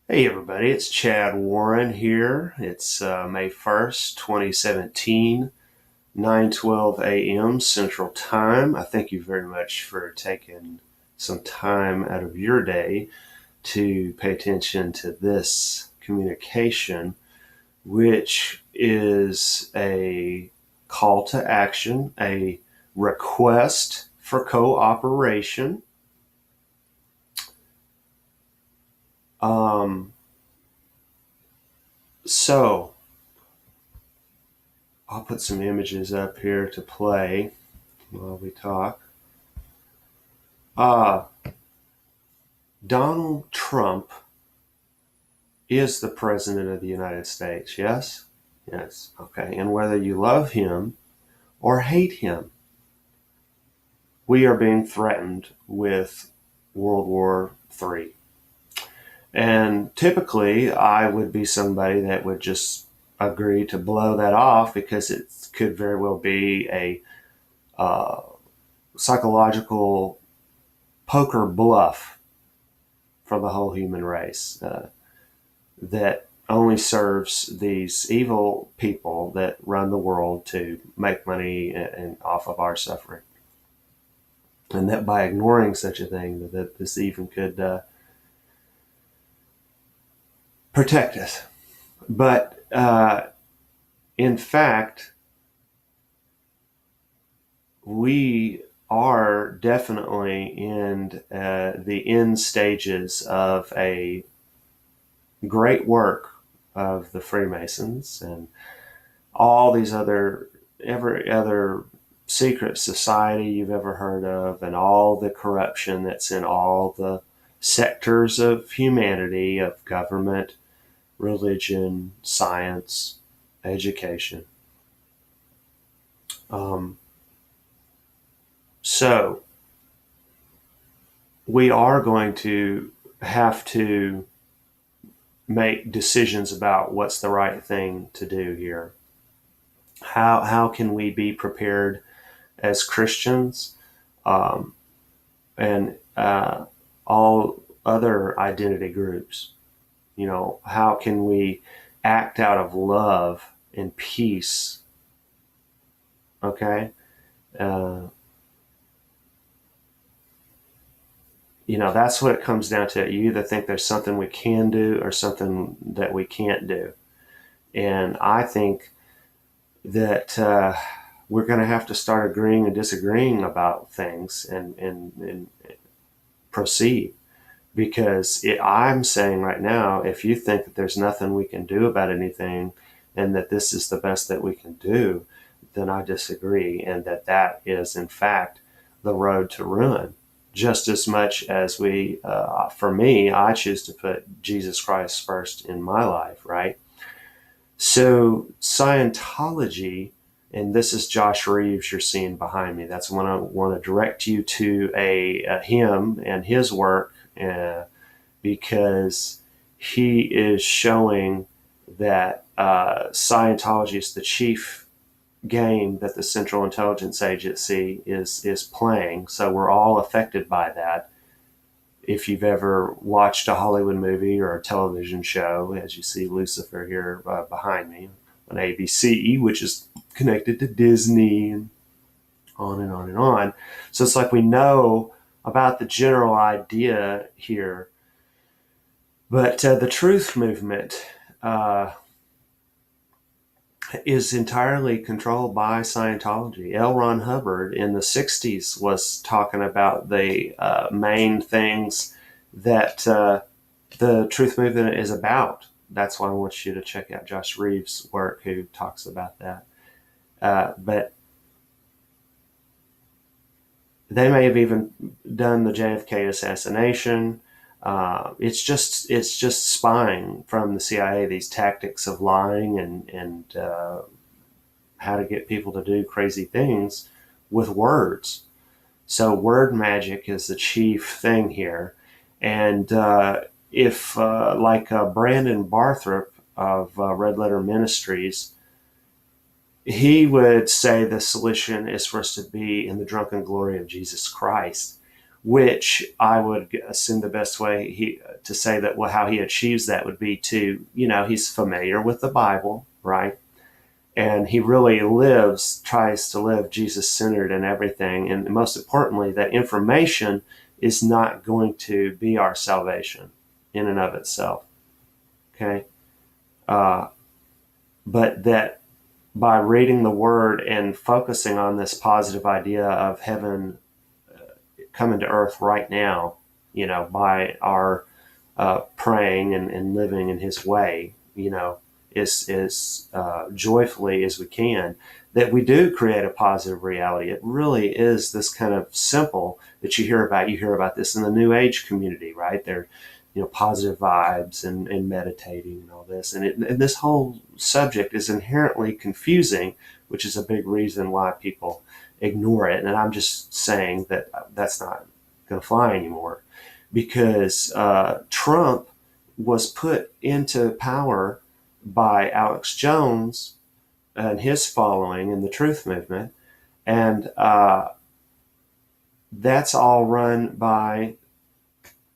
Hey everybody, it's Chad Warren here. It's May 1st, 2017, 9:12 a.m. Central Time. I thank you very much for taking some time out of your day to pay attention to this communication, which is a call to action, a request for cooperation. Um, so, I'll put some images up here to play while we talk. Uh, Donald Trump is the President of the United States, yes? Yes, okay. And whether you love him or hate him, we are being threatened with World War III. And typically, I would be somebody that would just agree to blow that off because it could very well be a uh, psychological poker bluff for the whole human race. That only serves these evil people that run the world to make money and off of our suffering. And that by ignoring such a thing, that this even could protect us. But in fact, we are definitely in the end stages of a great work of the Freemasons and all these every other secret society you've ever heard of, and all the corruption that's in all the sectors of humanity, of government, religion, science, education. Um, so we are going to have to make decisions about what's the right thing to do here. How can we be prepared as Christians, um, and all other identity groups? You know, how can we act out of love and peace? Okay. Uh, that's what it comes down to. You either think there's something we can do or something that we can't do. And I think that we're going to have to start agreeing and disagreeing about things and proceed. Because I'm saying right now, if you think that there's nothing we can do about anything and that this is the best that we can do, then I disagree, and that is, in fact, the road to ruin. Just as much as for me, I choose to put Jesus Christ first in my life, right? So, Scientology, and this is Josh Reeves you're seeing behind me. That's when I want to direct you to a him and his work. Because he is showing that Scientology is the chief game that the Central Intelligence Agency is playing. So we're all affected by that. If you've ever watched a Hollywood movie or a television show, as you see Lucifer here behind me on ABC, which is connected to Disney, and on and on and on. So it's like we know about the general idea here. But the truth movement uh, is entirely controlled by Scientology. L. Ron Hubbard in the 60s was talking about the main things that the truth movement is about. That's why I want you to check out Josh Reeves' work, who talks about that. But they may have even done the JFK assassination. It's just spying from the CIA. These tactics of lying and how to get people to do crazy things with words. So word magic is the chief thing here. And if like Brandon Barthrop of Red Letter Ministries, he would say the solution is for us to be in the drunken glory of Jesus Christ. which I would assume the best way to say that, well, how he achieves that would be to, he's familiar with the Bible, right? And he really tries to live Jesus centered in everything. And most importantly, that information is not going to be our salvation in and of itself. Okay. Uh, but that by reading the word and focusing on this positive idea of heaven coming to earth right now, by our praying and living in his way, as joyfully as we can, that we do create a positive reality. It really is this kind of simple that you hear about. You hear about this in the New Age community, right? They're, positive vibes and meditating and all this. And this whole subject is inherently confusing, which is a big reason why people ignore it. And I'm just saying that that's not going to fly anymore, because Trump was put into power by Alex Jones and his following in the Truth Movement. And that's all run by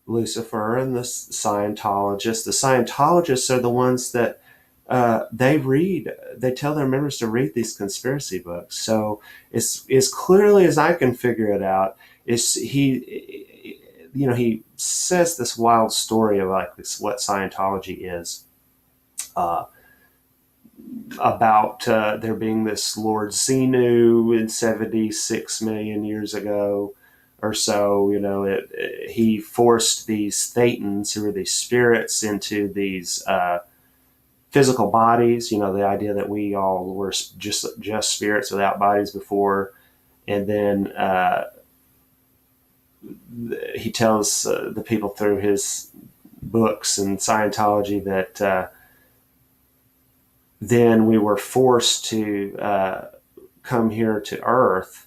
Lucifer and the Scientologists. The Scientologists are the ones that they tell their members to read these conspiracy books. So it's as clearly as I can figure it out, he says this wild story of like what Scientology is, about there being this Lord Xenu in 76 million years ago or so. He forced these thetans, who are these spirits, into these physical bodies. The idea that we all were just spirits without bodies before. And then he tells the people through his books and Scientology that then we were forced to come here to Earth,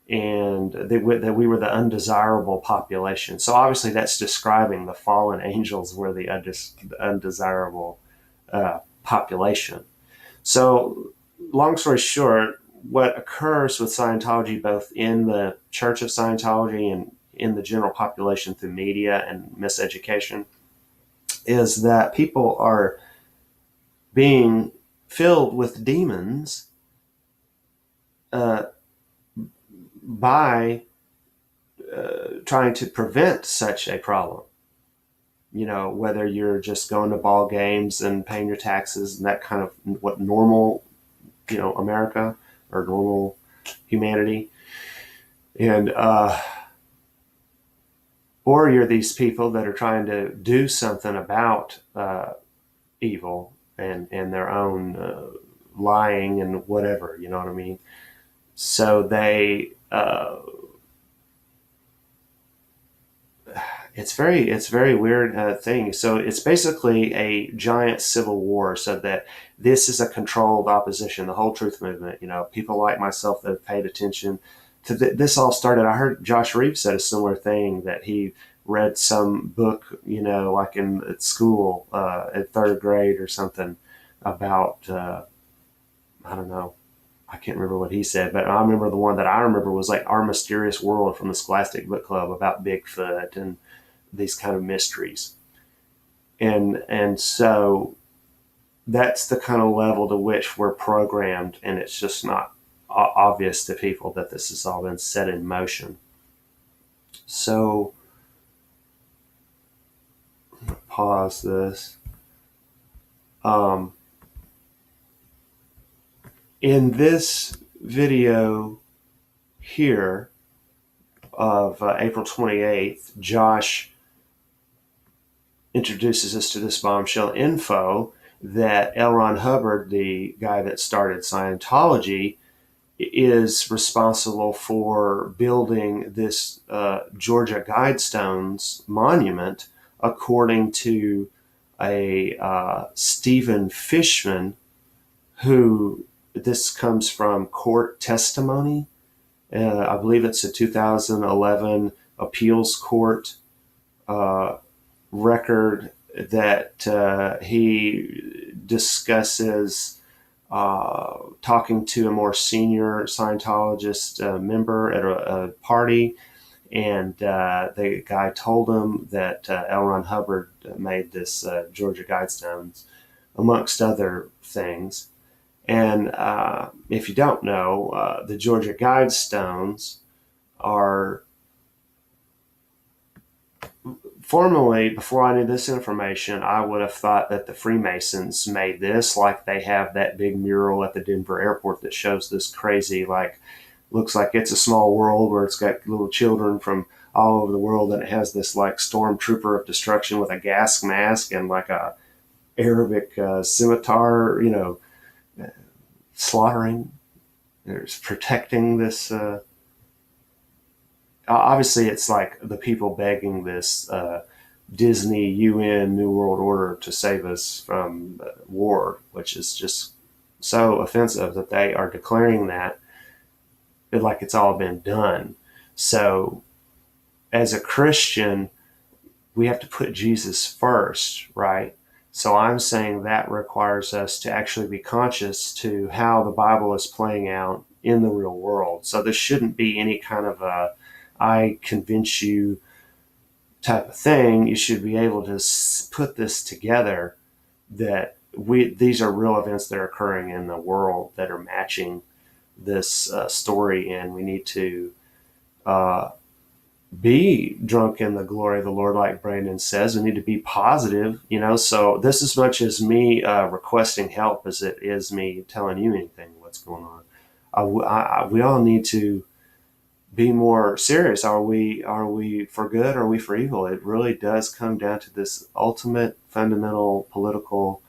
and that we were the undesirable population. So obviously that's describing the fallen angels were the undesirable population. So long story short, what occurs with Scientology, both in the Church of Scientology and in the general population through media and miseducation, is that people are being filled with demons by trying to prevent such a problem. Whether you're just going to ball games and paying your taxes and that kind of what normal, America or normal humanity, and or you're these people that are trying to do something about evil and their own lying and whatever, you know what I mean? So they it's very weird thing. So it's basically a giant civil war, so that this is a controlled opposition. The whole Truth Movement, people like myself that have paid attention to this all started. I heard Josh Reeves said a similar thing, that he read some book, like at school, at third grade or something, about I don't know, I can't remember what he said, but I remember the one that I remember was like Our Mysterious World from the Scholastic Book Club, about Bigfoot and these kind of mysteries. And so that's the kind of level to which we're programmed, and it's just not obvious to people that this has all been set in motion. So pause this. In this video here of April 28th, Josh introduces us to this bombshell info that L. Ron Hubbard, the guy that started Scientology, is responsible for building this Georgia Guidestones monument, according to a Stephen Fishman, who, this comes from court testimony. I believe it's a 2011 appeals court record that he discusses talking to a more senior Scientologist member at a party, And the guy told him that L. Ron Hubbard made this Georgia Guidestones, amongst other things. And if you don't know, the Georgia Guidestones are formerly, before I knew this information, I would have thought that the Freemasons made this, like they have that big mural at the Denver airport that shows this crazy, like, looks like It's a Small World, where it's got little children from all over the world, and it has this like stormtrooper of destruction with a gas mask and like a Arabic scimitar, slaughtering. There's protecting this. Obviously, it's like the people begging this Disney, UN, New World Order to save us from war, which is just so offensive that they are declaring that like it's all been done. So, as a Christian, we have to put Jesus first, right? So I'm saying that requires us to actually be conscious to how the Bible is playing out in the real world. So there shouldn't be any kind of a I convince you type of thing. You should be able to put this together that these are real events that are occurring in the world that are matching this story, and we need to uh, be drunk in the glory of the Lord, like Brandon says. We need to be positive, So this as much as me requesting help as it is me telling you anything what's going on. We all need to be more serious. Are we for good? Or are we for evil? It really does come down to this ultimate fundamental political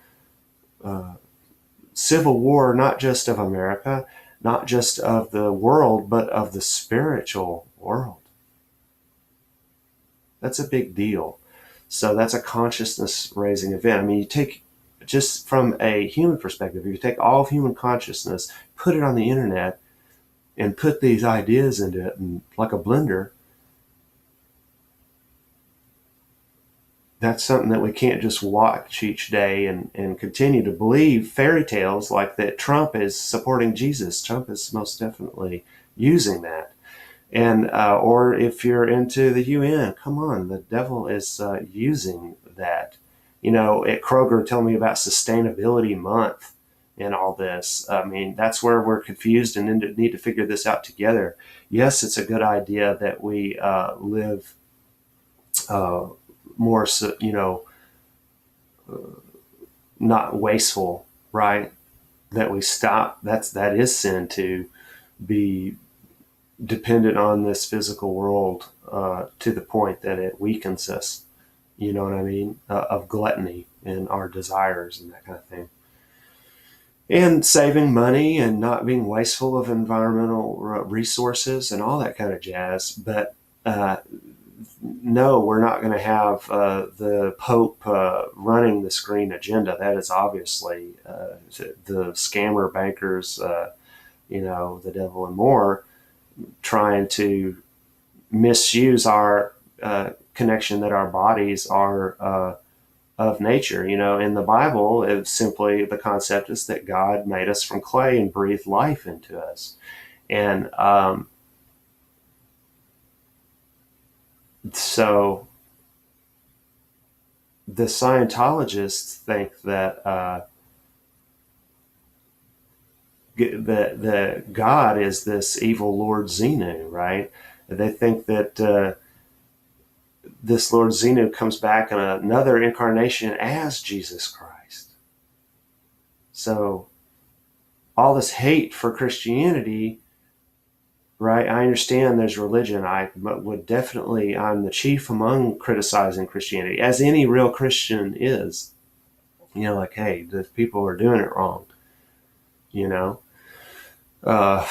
civil war, not just of America, not just of the world, but of the spiritual world. That's a big deal. So that's a consciousness raising event. I mean, you take just from a human perspective, you take all of human consciousness, put it on the internet, and put these ideas into it, and like a blender. That's something that we can't just watch each day and continue to believe fairy tales like that Trump is supporting Jesus. Trump is most definitely using that. And or if you're into the UN, come on, the devil is using that. At Kroger, tell me about Sustainability Month and all this. I mean, that's where we're confused and need to figure this out together. Yes, it's a good idea that we live uh, more, not wasteful, right? That we stop. That is sin, to be dependent on this physical world to the point that it weakens us. You know what I mean? Of gluttony and our desires and that kind of thing. And saving money and not being wasteful of environmental resources and all that kind of jazz. But uh, no, we're not going to have the Pope running this green agenda. That is obviously the scammer bankers, the devil and more, trying to misuse our connection that our bodies are of nature. In the Bible, it's simply the concept is that God made us from clay and breathed life into us. And so the Scientologists think that the God is this evil Lord Xenu, right? They think that this Lord Xenu comes back in another incarnation as Jesus Christ. So all this hate for Christianity, right? I understand there's religion. I'm the chief among criticizing Christianity, as any real Christian is. Like, hey, the people are doing it wrong. Uh,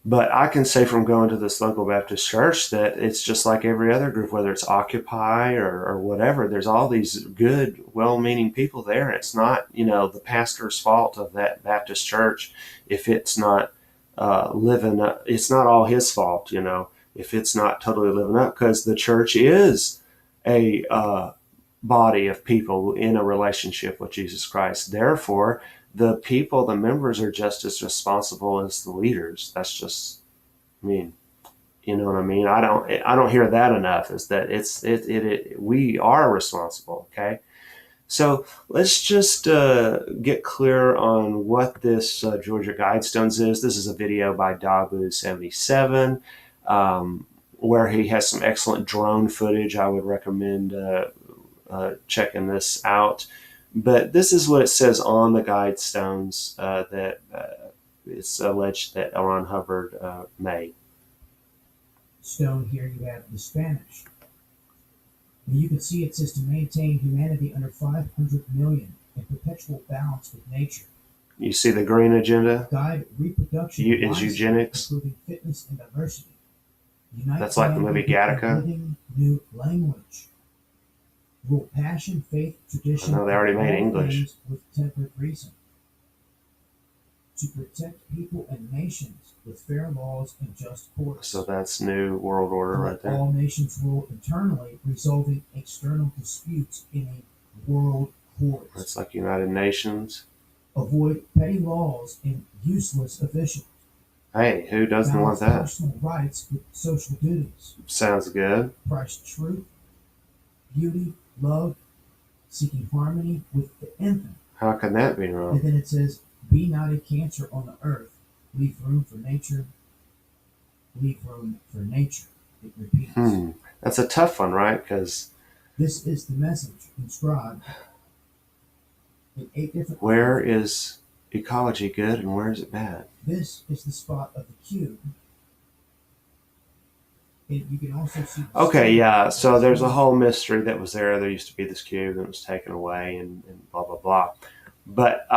But I can say from going to this local Baptist church that it's just like every other group, whether it's Occupy or whatever. There's all these good, well-meaning people there. It's not, the pastor's fault of that Baptist church if it's not living up. It's not all his fault, if it's not totally living up, because the church is a body of people in a relationship with Jesus Christ. Therefore, the people, the members, are just as responsible as the leaders. That's just, I mean, You know what I mean? I don't hear that enough. Is that we are responsible. Okay, so let's just get clear on what this Georgia Guidestones is. This is a video by Dabu77, where he has some excellent drone footage. I would recommend checking this out. But this is what it says on the Guidestones that it's alleged that L. Ron Hubbard made. Stone here you have the Spanish. And you can see it says to maintain humanity under 500 million in perpetual balance with nature. You see the green agenda? Guide reproduction is eugenics. improving fitness and diversity. Unite That's like the movie Gattaca. Living new language. Rule passion, faith, tradition. I know they already made English. With temperate reason. To protect people and nations with fair laws and just courts. So that's New World Order right there. All nations rule internally, resolving external disputes in a world court. That's like United Nations. Avoid petty laws and useless officials. Hey, who doesn't want that? Personal rights with social duties. Sounds good. Price truth, beauty, love, seeking harmony with the infinite. How can that be wrong? And then it says, be not a cancer on the earth. Leave room for nature. Leave room for nature. It repeats. That's a tough one, right? Because this is the message inscribed in 8 different. Where is ecology good and where is it bad? This is the spot of the cube. And you can also see. Okay, yeah. So there's a whole mystery that was there. There used to be this cube that was taken away and blah blah blah. But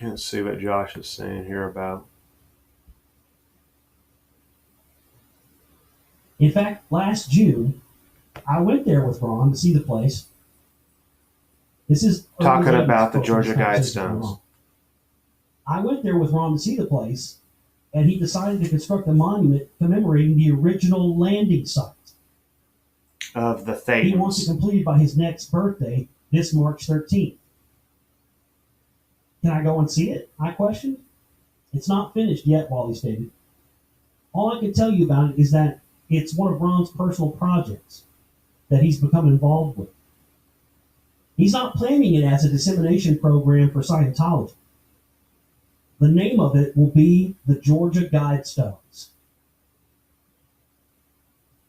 let's see what Josh is saying here about. In fact, last June, I went there with Ron to see the place. This is talking about the Georgia Guidestones. I went there with Ron to see the place, and he decided to construct a monument commemorating the original landing site of the Thetans. He wants it completed by his next birthday, this March 13th. Can I go and see it? I questioned. It's not finished yet, Wally stated. All I can tell you about it is that it's one of Ron's personal projects that he's become involved with. He's not planning it as a dissemination program for Scientology. The name of it will be the Georgia Guidestones.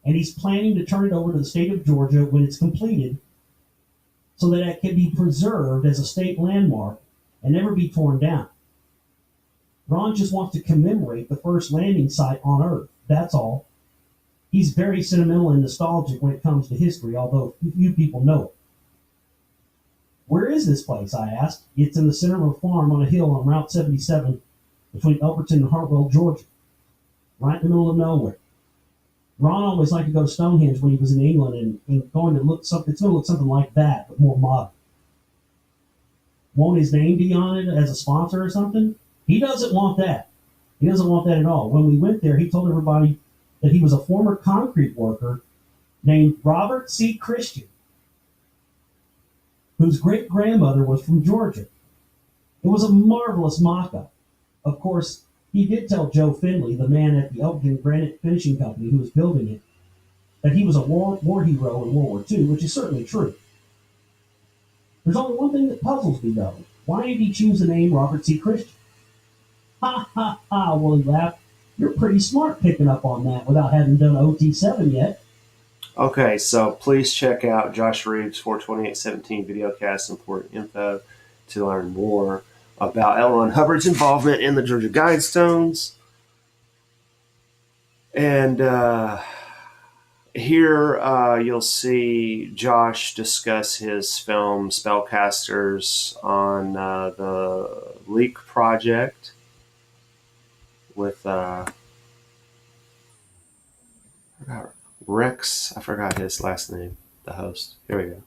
And he's planning to turn it over to the state of Georgia when it's completed so that it can be preserved as a state landmark and never be torn down. Ron just wants to commemorate the first landing site on Earth. That's all. He's very sentimental and nostalgic when it comes to history, although few people know it. Where is this place, I asked. It's in the center of a farm on a hill on Route 77 between Elberton and Hartwell, Georgia. Right in the middle of nowhere. Ron always liked to go to Stonehenge when he was in England and going to look something, it's going to look something like that, but more modern. Won't his name be on it as a sponsor or something? He doesn't want that. He doesn't want that at all. When we went there, he told everybody that he was a former concrete worker named Robert C. Christian, whose great-grandmother was from Georgia. It was a marvelous mock-up. Of course, he did tell Joe Finley, the man at the Elgin Granite Finishing Company who was building it, that he was a war hero in World War II, which is certainly true. There's only one thing that puzzles me, though. Why did he choose the name Robert C. Christian? Ha, ha, ha, Willie laughed. You're pretty smart picking up on that without having done OT7 yet. Okay, so please check out Josh Reeves' 42817 videocast and important info to learn more about L. Ron Hubbard's involvement in the Georgia Guidestones. And here you'll see Josh discuss his film Spellcasters on the Leak Project with Rex, I forgot his last name, the host. Here we go.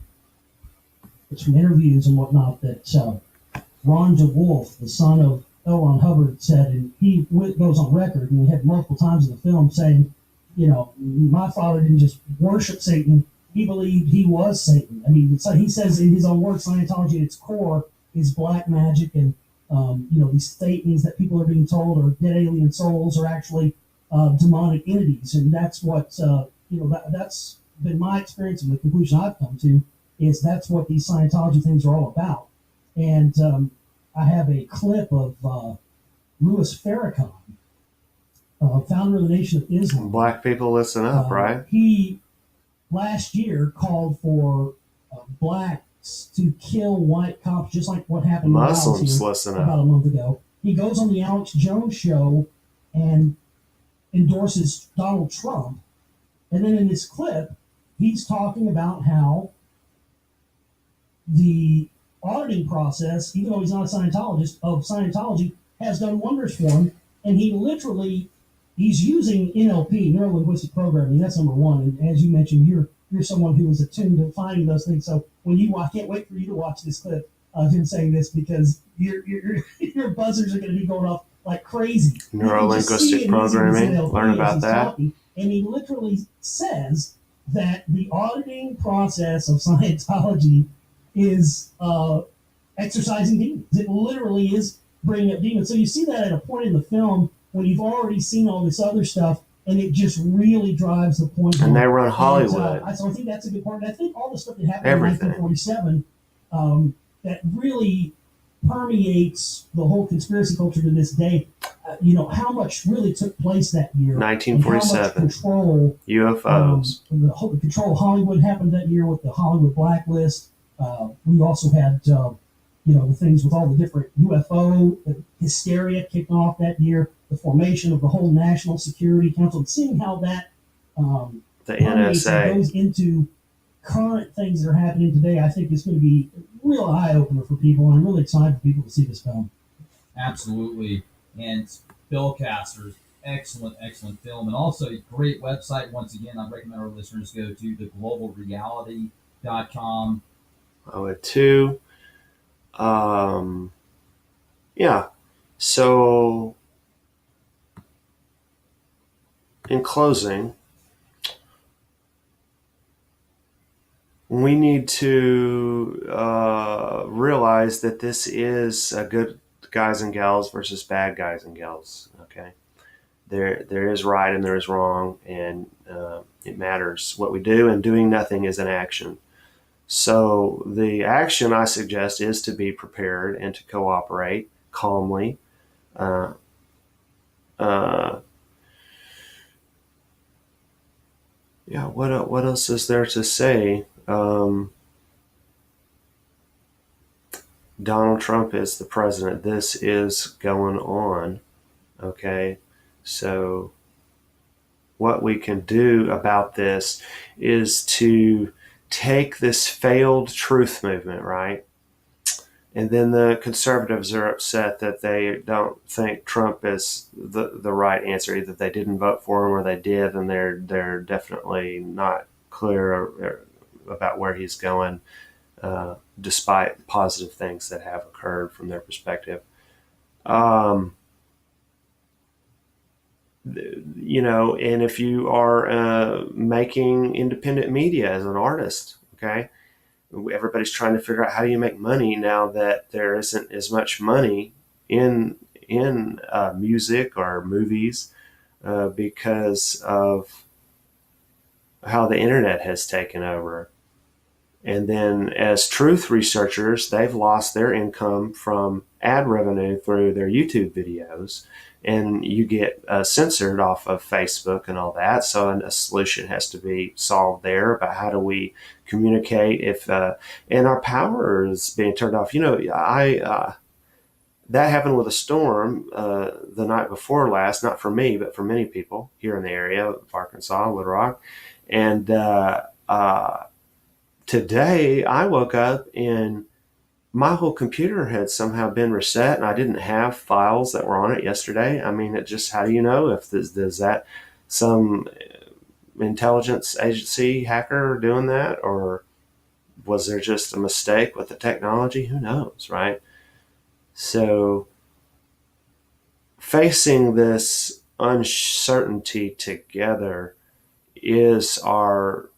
It's from interviews and whatnot that Ron DeWolf, the son of L. Ron Hubbard, said, and he goes on record, and we had multiple times in the film saying, you know, my father didn't just worship Satan, he believed he was Satan. I mean, so he says in his own words, Scientology at its core is black magic, and these statements that people are being told are dead alien souls are actually demonic entities, and that's what that's been my experience, and the conclusion I've come to is that's what these Scientology things are all about. And I have a clip of Louis Farrakhan, founder of the Nation of Islam. Black people, listen up, right? He last year called for blacks to kill white cops, just like what happened in Dallas Muslims, here listen about up. a month ago. He goes on the Alex Jones show and endorses Donald Trump. And then in this clip, he's talking about how the auditing process, even though he's not a Scientologist, of Scientology has done wonders for him. And he's using NLP, neuro linguistic programming. That's number one. And as you mentioned, you're someone who is attuned to finding those things. So I can't wait for you to watch this clip of him saying this, because your buzzers are going to be going off like crazy. Neuro linguistic programming. Learn about that. Talking, and he literally says that the auditing process of Scientology is exercising demons. It literally is bringing up demons. So you see that at a point in the film when you've already seen all this other stuff, and it just really drives the point home. And they run Hollywood. So I think that's a good part. And I think all the stuff that happened Everything. in 1947 that really permeates the whole conspiracy culture to this day. How much really took place that year. 1947. And how much control UFOs. the control of Hollywood happened that year with the Hollywood blacklist. We also had, the things with all the different UFO hysteria kicking off that year, the formation of the whole National Security Council, and seeing how that The permeates and NSA. goes into current things that are happening today. I think it's going to be a real eye-opener for people, and I'm really excited for people to see this film. Absolutely. And Bill Castor's excellent film, and also a great website. Once again, I recommend our listeners go to theglobalreality.com. I would too. Yeah. So, in closing, we need to realize that this is a good guys and gals versus bad guys and gals. Okay, there is right and there is wrong, and it matters what we do. And doing nothing is an action. So the action I suggest is to be prepared and to cooperate calmly. Yeah. What else is there to say? Donald Trump is the president. This is going on. Okay. So what we can do about this is to take this failed truth movement, right? And then the conservatives are upset that they don't think Trump is the right answer. Either they didn't vote for him or they did, and they're definitely not clear about where he's going, despite positive things that have occurred from their perspective. And if you are making independent media as an artist, okay, everybody's trying to figure out how do you make money now that there isn't as much money in music or movies because of how the internet has taken over. And then as truth researchers, they've lost their income from ad revenue through their YouTube videos. And you get censored off of Facebook and all that. So a solution has to be solved there about how do we communicate and our power is being turned off. That happened with a storm the night before last, not for me, but for many people here in the area of Arkansas, Little Rock. And today I woke up and my whole computer had somehow been reset, and I didn't have files that were on it yesterday. I mean, how do you know if is that some intelligence agency hacker doing that, or was there just a mistake with the technology? Who knows, right? So facing this uncertainty together is our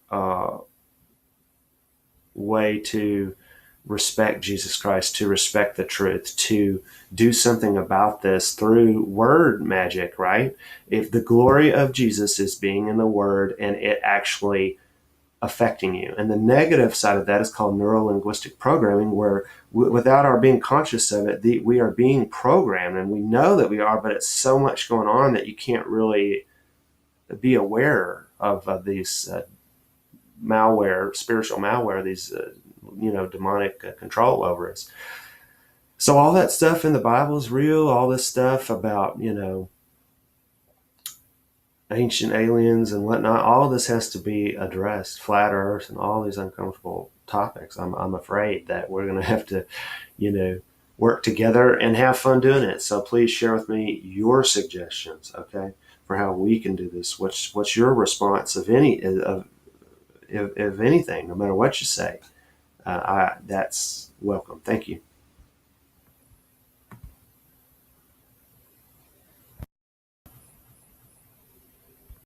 way to respect Jesus Christ, to respect the truth, to do something about this through word magic, right? If the glory of Jesus is being in the word and it actually affecting you. And the negative side of that is called neuro-linguistic programming, where without our being conscious of it, we are being programmed, and we know that we are, but it's so much going on that you can't really be aware of these malware, spiritual malware, these demonic control over us. So all that stuff in the Bible is real. All this stuff about ancient aliens and whatnot, all of this has to be addressed. Flat Earth and all these uncomfortable topics. I'm afraid that we're going to have to, work together and have fun doing it. So please share with me your suggestions, okay, for how we can do this. What's your response of anything, no matter what you say? That's welcome. Thank you.